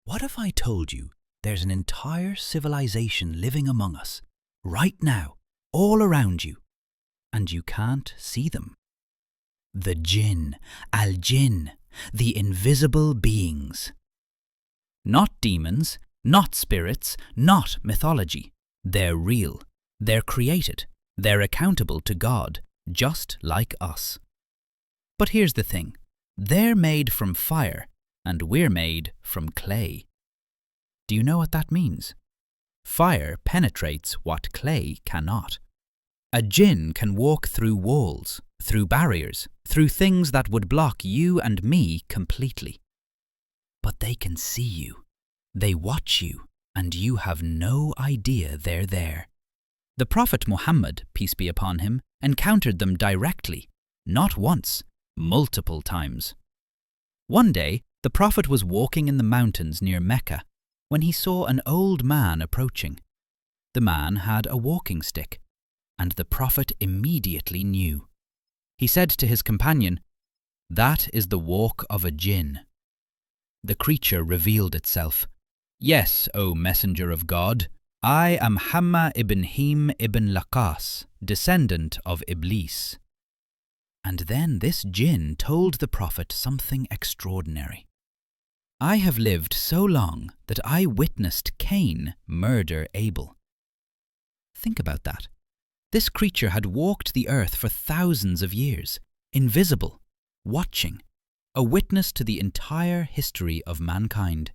What if I told you there's an entire civilization living among us, right now, all around you, and you can't see them? The Jinn, Al-Jinn, the invisible beings. Not demons, not spirits, not mythology. They're real. They're created. They're accountable to God, just like us. But here's the thing. They're made from fire, and we're made from clay. Do you know what that means? Fire penetrates what clay cannot. A jinn can walk through walls, through barriers, through things that would block you and me completely. But they can see you. They watch you, and you have no idea they're there. The Prophet Muhammad, peace be upon him, encountered them directly, not once, multiple times. One day, the Prophet was walking in the mountains near Mecca when he saw an old man approaching. The man had a walking stick, and the Prophet immediately knew. He said to his companion, "That is the walk of a jinn." The creature revealed itself. "Yes, O Messenger of God, I am Hamma ibn Him ibn Laqas, descendant of Iblis." And then this jinn told the Prophet something extraordinary. "I have lived so long that I witnessed Cain murder Abel." Think about that. This creature had walked the earth for thousands of years, invisible, watching, a witness to the entire history of mankind.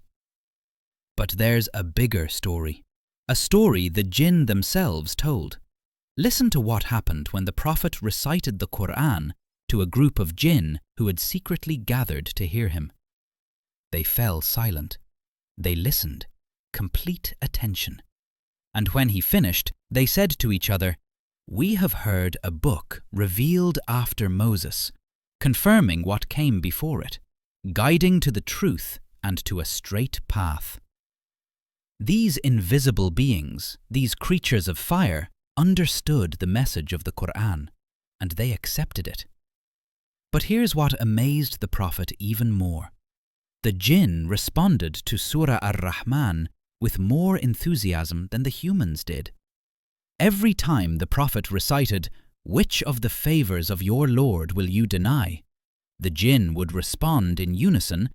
But there's a bigger story, a story the jinn themselves told. Listen to what happened when the Prophet recited the Qur'an to a group of jinn who had secretly gathered to hear him. They fell silent. They listened, complete attention. And when he finished, they said to each other, "We have heard a book revealed after Moses, confirming what came before it, guiding to the truth and to a straight path." These invisible beings, these creatures of fire, understood the message of the Qur'an, and they accepted it. But here's what amazed the Prophet even more. The jinn responded to Surah Al-Rahman with more enthusiasm than the humans did. Every time the Prophet recited, "Which of the favors of your Lord will you deny?" the jinn would respond in unison,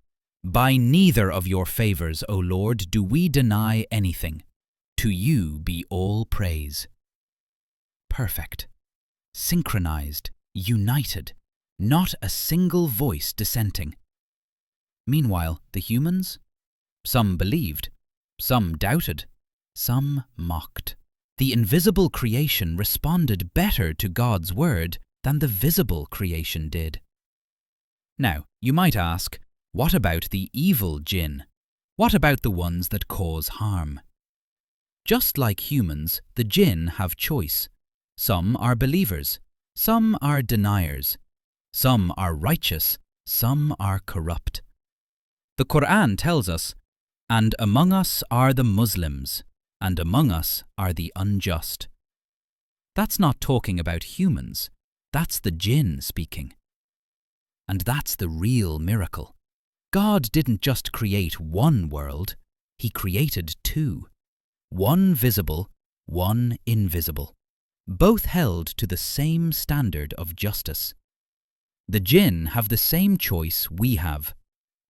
"By neither of your favors, O Lord, do we deny anything. To you be all praise." Perfect. Synchronized, united, not a single voice dissenting. Meanwhile, the humans? Some believed, some doubted, some mocked. The invisible creation responded better to God's word than the visible creation did. Now, you might ask, what about the evil jinn? What about the ones that cause harm? Just like humans, the jinn have choice. Some are believers, some are deniers, some are righteous, some are corrupt. The Qur'an tells us, "And among us are the Muslims, and among us are the unjust." That's not talking about humans, that's the jinn speaking. And that's the real miracle. God didn't just create one world, He created two. One visible, one invisible. Both held to the same standard of justice. The jinn have the same choice we have.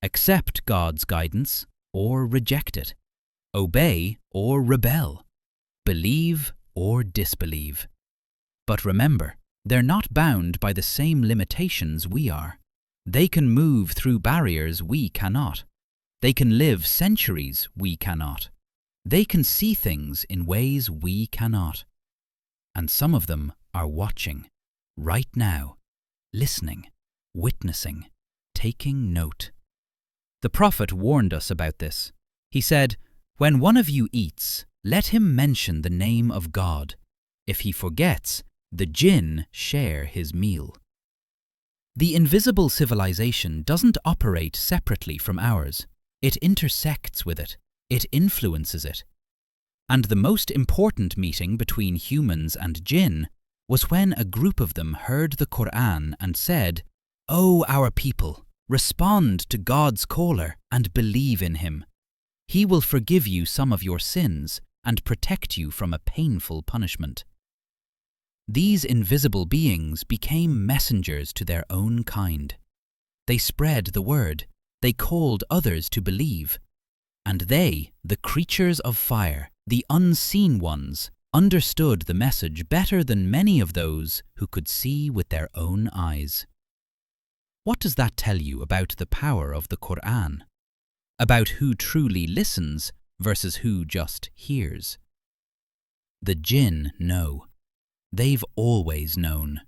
Accept God's guidance or reject it. Obey or rebel. Believe or disbelieve. But remember, they're not bound by the same limitations we are. They can move through barriers we cannot. They can live centuries we cannot. They can see things in ways we cannot. And some of them are watching, right now, listening, witnessing, taking note. The Prophet warned us about this. He said, "When one of you eats, let him mention the name of God. If he forgets, the jinn share his meal." The invisible civilization doesn't operate separately from ours. It intersects with it. It influences it. And the most important meeting between humans and jinn was when a group of them heard the Qur'an and said, "O our people, respond to God's caller and believe in him." He will forgive you some of your sins and protect you from a painful punishment. These invisible beings became messengers to their own kind. They spread the word, they called others to believe, and they, the creatures of fire, the unseen ones, understood the message better than many of those who could see with their own eyes. What does that tell you about the power of the Qur'an? About who truly listens versus who just hears? The Jinn know. They've always known.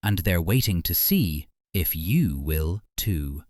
And they're waiting to see if you will too.